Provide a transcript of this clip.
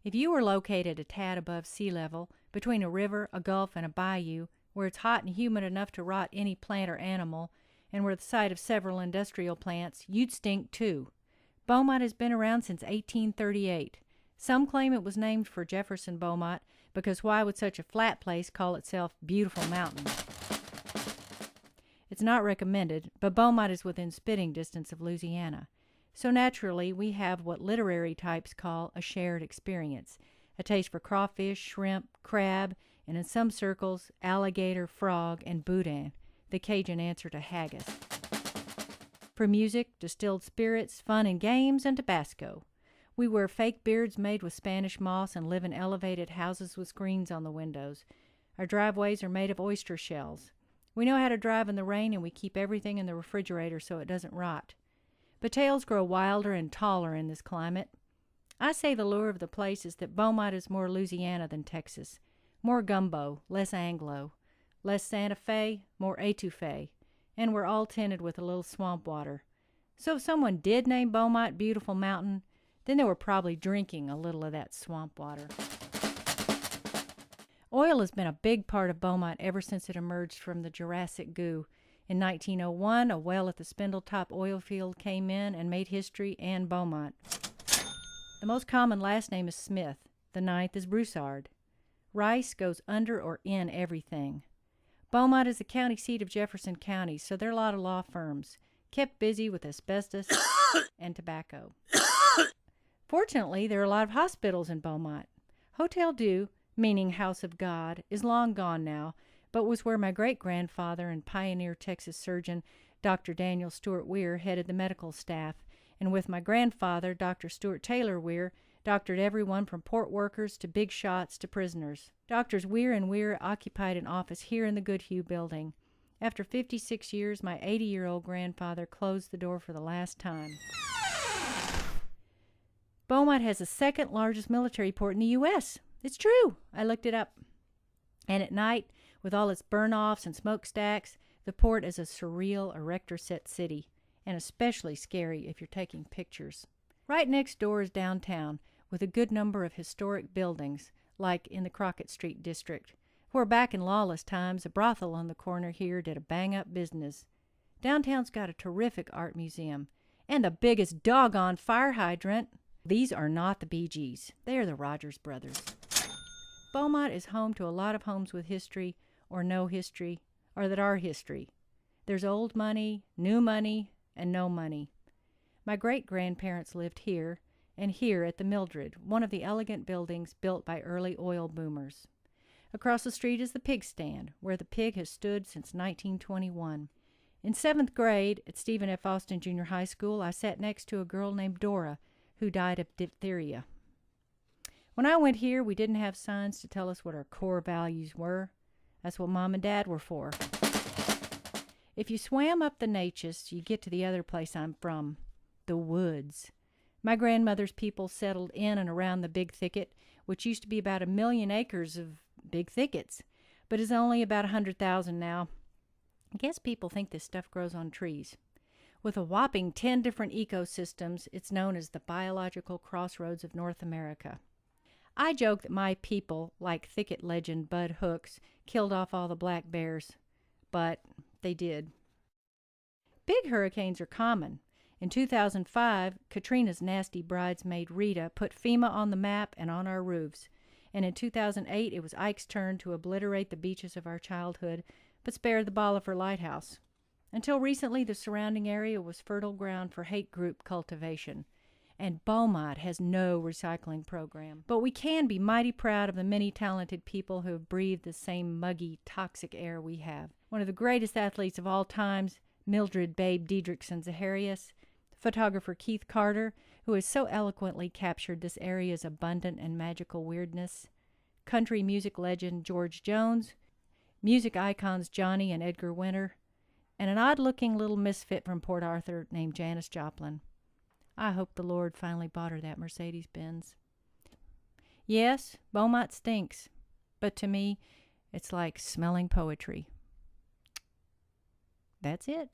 If you were located a tad above sea level, between a river, a gulf, and a bayou, where it's hot and humid enough to rot any plant or animal, and were the site of several industrial plants, you'd stink too. Beaumont has been around since 1838. Some claim it was named for Jefferson Beaumont, because why would such a flat place call itself Beautiful Mountain? It's not recommended, but Beaumont is within spitting distance of Louisiana. So naturally, we have what literary types call a shared experience, a taste for crawfish, shrimp, crab, and in some circles, alligator, frog, and boudin, the Cajun answer to haggis. For music, distilled spirits, fun and games, and Tabasco. We wear fake beards made with Spanish moss and live in elevated houses with screens on the windows. Our driveways are made of oyster shells. We know how to drive in the rain, and we keep everything in the refrigerator so it doesn't rot. But tales grow wilder and taller in this climate. I say the lure of the place is that Beaumont is more Louisiana than Texas. More gumbo, less Anglo. Less Santa Fe, more étouffée. And we're all tinted with a little swamp water. So if someone did name Beaumont Beautiful Mountain, then they were probably drinking a little of that swamp water. Oil has been a big part of Beaumont ever since it emerged from the Jurassic goo. In 1901, a well at the Spindletop oil field came in and made history and Beaumont. The most common last name is Smith. The ninth is Broussard. Rice goes under or in everything. Beaumont is the county seat of Jefferson County, so there are a lot of law firms, kept busy with asbestos and tobacco. Fortunately, there are a lot of hospitals in Beaumont. Hotel Dieu, meaning House of God, is long gone now, but was where my great-grandfather and pioneer Texas surgeon Dr. Daniel Stewart Weir headed the medical staff, and with my grandfather, Dr. Stuart Taylor Weir, doctored everyone from port workers to big shots to prisoners. Doctors Weir and Weir occupied an office here in the Goodhue building. After 56 years, my 80-year-old grandfather closed the door for the last time. Beaumont has the second largest military port in the U.S. It's true. I looked it up. And at night, with all its burn-offs and smokestacks, the port is a surreal erector-set city, and especially scary if you're taking pictures. Right next door is downtown, with a good number of historic buildings, like in the Crockett Street district, where back in lawless times, a brothel on the corner here did a bang-up business. Downtown's got a terrific art museum, and the biggest doggone fire hydrant. These are not the Bee Gees. They are the Rogers Brothers. Beaumont is home to a lot of homes with history, or no history, or that are history. There's old money, new money, and no money. My great-grandparents lived here, and here at the Mildred, one of the elegant buildings built by early oil boomers. Across the street is the pig stand, where the pig has stood since 1921. In 7th grade at Stephen F. Austin Junior High School, I sat next to a girl named Dora, who died of diphtheria. When I went here, we didn't have signs to tell us what our core values were. That's what Mom and Dad were for. If you swam up the Natchez, you get to the other place I'm from, the woods. My grandmother's people settled in and around the Big Thicket, which used to be about 1 million acres of big thickets, but is only about 100,000 now. I guess people think this stuff grows on trees. With a whopping 10 different ecosystems, it's known as the biological crossroads of North America. I joke that my people, like thicket legend Bud Hooks, killed off all the black bears, but they did. Big hurricanes are common. In 2005, Katrina's nasty bridesmaid Rita put FEMA on the map and on our roofs. And in 2008, it was Ike's turn to obliterate the beaches of our childhood, but spare the Bolivar Lighthouse. Until recently, the surrounding area was fertile ground for hate group cultivation. And Beaumont has no recycling program. But we can be mighty proud of the many talented people who have breathed the same muggy, toxic air we have. One of the greatest athletes of all times, Mildred Babe Diedrichson Zaharias, photographer Keith Carter, who has so eloquently captured this area's abundant and magical weirdness, country music legend George Jones, music icons Johnny and Edgar Winter, and an odd-looking little misfit from Port Arthur named Janis Joplin. I hope the Lord finally bought her that Mercedes-Benz. Yes, Beaumont stinks, but to me, it's like smelling poetry. That's it.